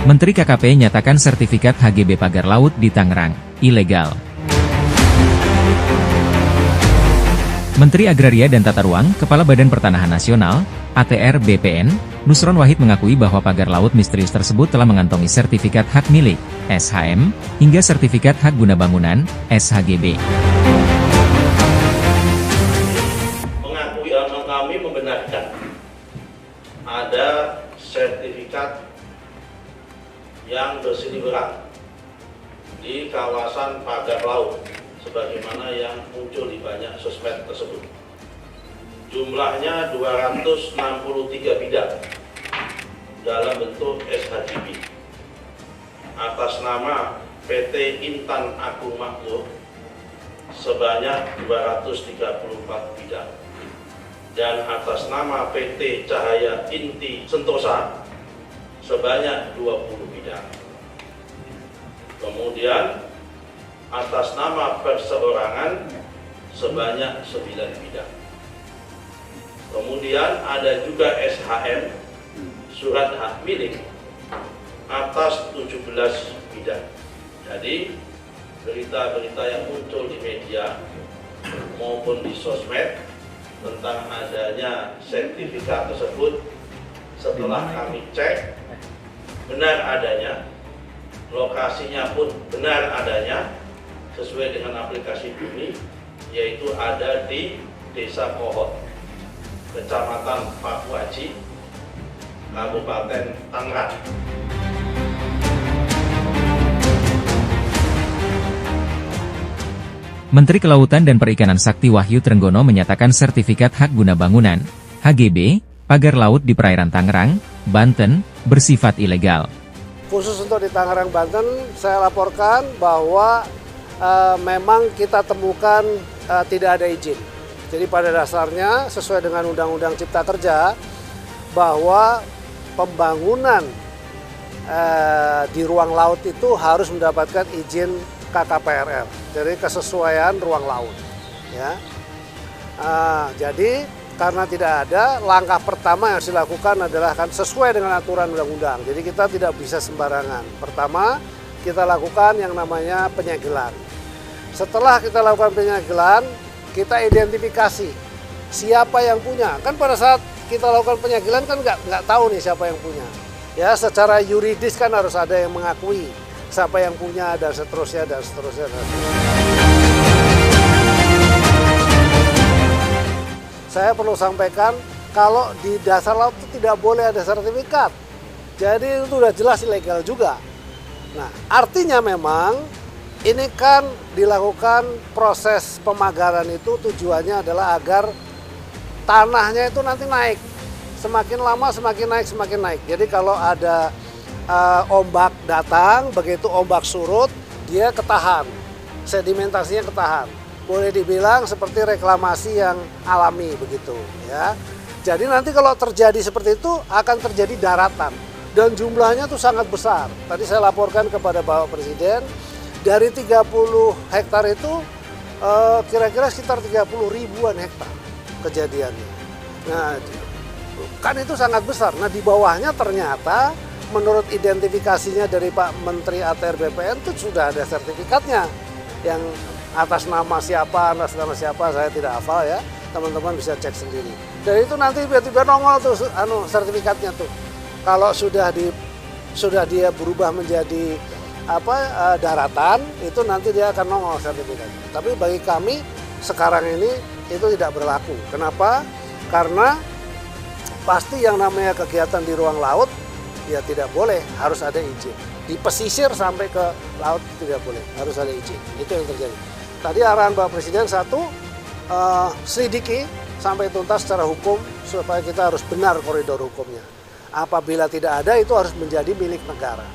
Menteri KKP nyatakan sertifikat HGB pagar laut di Tangerang ilegal. Menteri Agraria dan Tata Ruang, Kepala Badan Pertanahan Nasional, ATR BPN, Nusron Wahid mengakui bahwa pagar laut misterius tersebut telah mengantongi sertifikat hak milik, SHM, hingga sertifikat hak guna bangunan, SHGB. Kami membenarkan ada sertifikat yang berseliweran di kawasan pagar laut sebagaimana yang muncul di banyak sosmed tersebut. Jumlahnya 263 bidang dalam bentuk SHGB atas nama PT Intan Agung Makmur sebanyak 234 bidang dan atas nama PT Cahaya Inti Sentosa sebanyak 20 bidang. Kemudian atas nama perseorangan sebanyak 9 bidang. Kemudian ada juga SHM, surat hak milik, atas 17 bidang. Jadi berita-berita yang muncul di media maupun di sosmed tentang adanya sertifikat tersebut, setelah kami cek benar adanya, lokasinya pun benar adanya sesuai dengan aplikasi Bumi, yaitu ada di Desa Pohon, Kecamatan Pakuaji, Kabupaten Tangerang. Menteri Kelautan dan Perikanan Sakti Wahyu Trenggono menyatakan sertifikat hak guna bangunan, HGB, pagar laut di perairan Tangerang, Banten, bersifat ilegal. Khusus untuk di Tangerang, Banten, saya laporkan bahwa memang kita temukan tidak ada izin. Jadi pada dasarnya sesuai dengan Undang-Undang Cipta Kerja bahwa pembangunan di ruang laut itu harus mendapatkan izin KKPRL, jadi kesesuaian ruang laut. Ya, jadi karena tidak ada, langkah pertama yang harus dilakukan adalah kan sesuai dengan aturan undang-undang. Jadi kita tidak bisa sembarangan. Pertama, kita lakukan yang namanya penyegelan. Setelah kita lakukan penyegelan, kita identifikasi siapa yang punya. Kan pada saat kita lakukan penyegelan kan nggak tahu nih siapa yang punya. Ya, secara yuridis kan harus ada yang mengakui siapa yang punya dan seterusnya dan seterusnya. Dan seterusnya. Saya perlu sampaikan kalau di dasar laut itu tidak boleh ada sertifikat. Jadi itu sudah jelas ilegal juga. Nah, artinya memang ini kan dilakukan proses pemagaran itu tujuannya adalah agar tanahnya itu nanti naik. Semakin lama semakin naik, semakin naik. Jadi kalau ada ombak datang, begitu ombak surut, dia ketahan. Sedimentasinya ketahan. Boleh dibilang seperti reklamasi yang alami begitu ya. Jadi nanti kalau terjadi seperti itu akan terjadi daratan dan jumlahnya tuh sangat besar. Tadi saya laporkan kepada Bapak Presiden dari 30 hektar itu kira-kira sekitar 30 ribuan hektar kejadiannya. Nah, kan itu sangat besar. Nah, di bawahnya ternyata menurut identifikasinya dari Pak Menteri ATR BPN itu sudah ada sertifikatnya yang atas nama siapa, saya tidak hafal ya, teman-teman bisa cek sendiri. Dan itu nanti tiba-tiba nongol tuh sertifikatnya tuh. Kalau sudah dia berubah menjadi daratan, itu nanti dia akan nongol sertifikatnya. Tapi bagi kami sekarang ini itu tidak berlaku. Kenapa? Karena pasti yang namanya kegiatan di ruang laut ya tidak boleh, harus ada izin. Di pesisir sampai ke laut tidak boleh, harus ada izin. Itu yang terjadi. Tadi arahan Bapak Presiden satu, selidiki sampai tuntas secara hukum supaya kita harus benar koridor hukumnya. Apabila tidak ada itu harus menjadi milik negara.